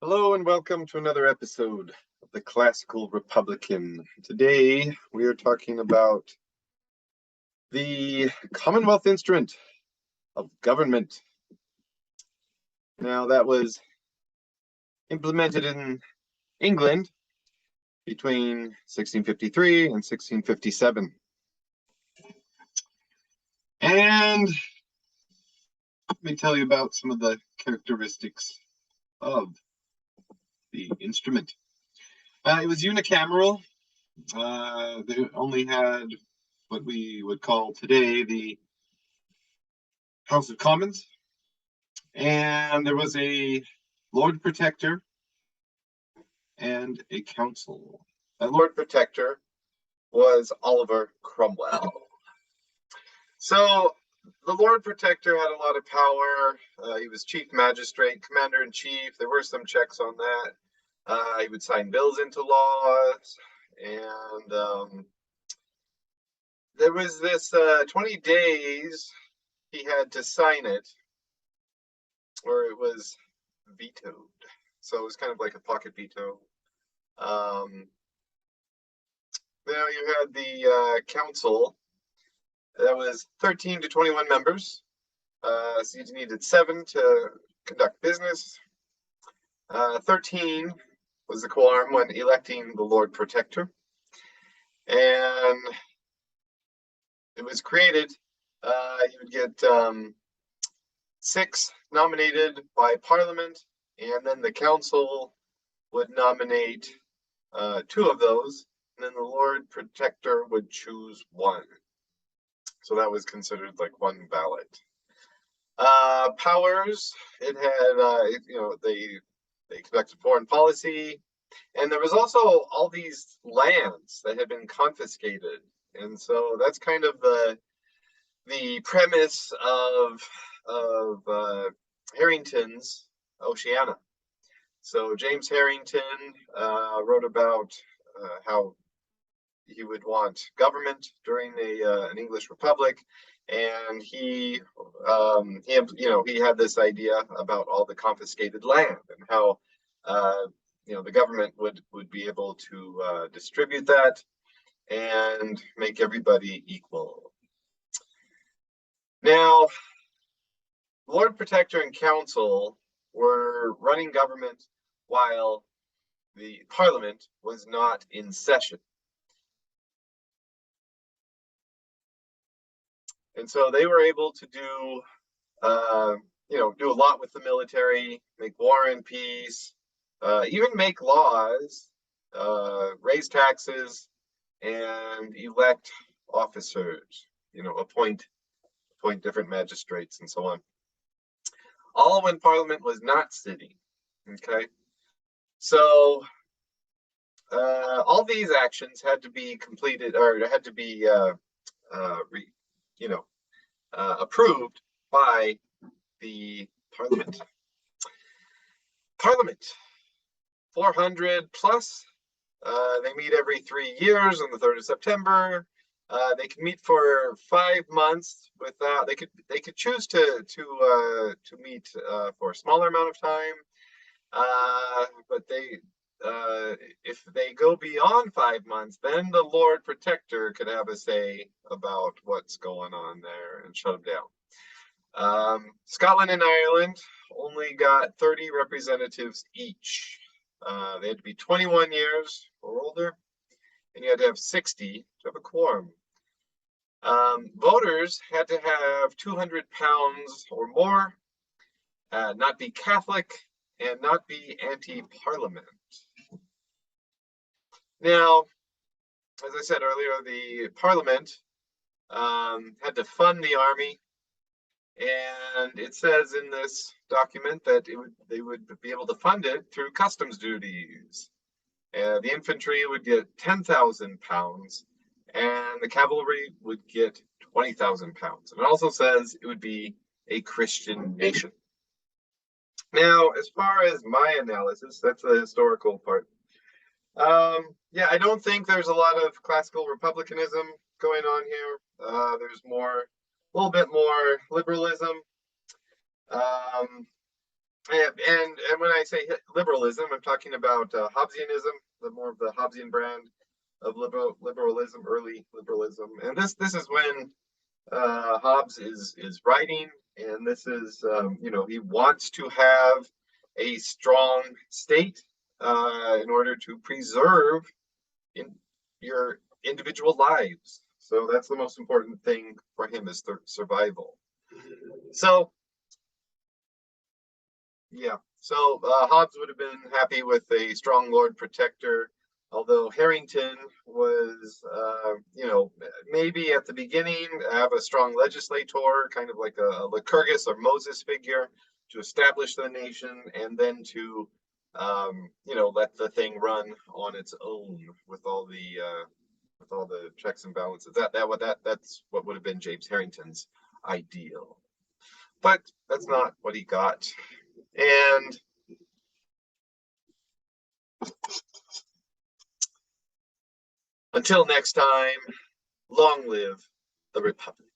Hello and welcome to another episode of the Classical Republican. Today we are talking about the Commonwealth instrument of government. Now that was implemented in England between 1653 and 1657. And let me tell you about some of the characteristics of the instrument. It was unicameral. They only had what we would call today the House of Commons, and there was a Lord Protector and a council. That Lord Protector was Oliver Cromwell. So the Lord Protector had a lot of power. He was chief magistrate, commander-in-chief. There were some checks on that. He would sign bills into laws, and there was this 20 days he had to sign it, or it was vetoed. So it was kind of like a pocket veto. Now you had the council. That was 13 to 21 members. So you needed 7 to conduct business. 13 was the quorum when electing the Lord Protector. And it was created, you would get 6 nominated by Parliament, and then the council would nominate 2 of those, and then the Lord Protector would choose 1. So that was considered like one ballot. Powers, it had, they conducted foreign policy, and there was also all these lands that had been confiscated. And so that's kind of the premise of Harrington's Oceana. So James Harrington wrote about how he would want government during an English republic, and he had this idea about all the confiscated land and how the government would be able to distribute that and make everybody equal. Now, Lord Protector and Council were running government while the Parliament was not in session. And so they were able to do a lot with the military, make war and peace, even make laws, raise taxes, and elect officers, appoint different magistrates and so on. All when Parliament was not sitting. Okay. So all these actions had to be completed, or had to be approved by the Parliament. Parliament, 400 plus. They meet every 3 years on the 3rd of September. They can meet for 5 months without. They could choose to meet for a smaller amount of time, but if they go beyond 5 months, then the Lord Protector could have a say about what's going on there and shut them down. Scotland and Ireland only got 30 representatives each. They had to be 21 years or older, and you had to have 60 to have a quorum. Voters had to have 200 pounds or more, not be Catholic, and not be anti-Parliament. Now, as I said earlier, the Parliament had to fund the army, and it says in this document that they would be able to fund it through customs duties. The infantry would get 10,000 pounds, and the cavalry would get 20,000 pounds. And it also says it would be a Christian nation. Now, as far as my analysis, that's the historical part. I don't think there's a lot of classical republicanism going on here. There's a little bit more liberalism. And when I say liberalism, I'm talking about Hobbesianism, the more of the Hobbesian brand of liberalism, early liberalism. And this is when Hobbes is writing, and this is he wants to have a strong state in order to preserve in your individual lives. So that's the most important thing for him is the survival. So yeah, so Hobbes would have been happy with a strong Lord Protector, although Harrington was, maybe at the beginning have a strong legislator, kind of like a Lycurgus or Moses figure to establish the nation, and then to, let the thing run on its own with all the checks and balances. That's what would have been James Harrington's ideal, but that's not what he got. And until next time, long live the Republic.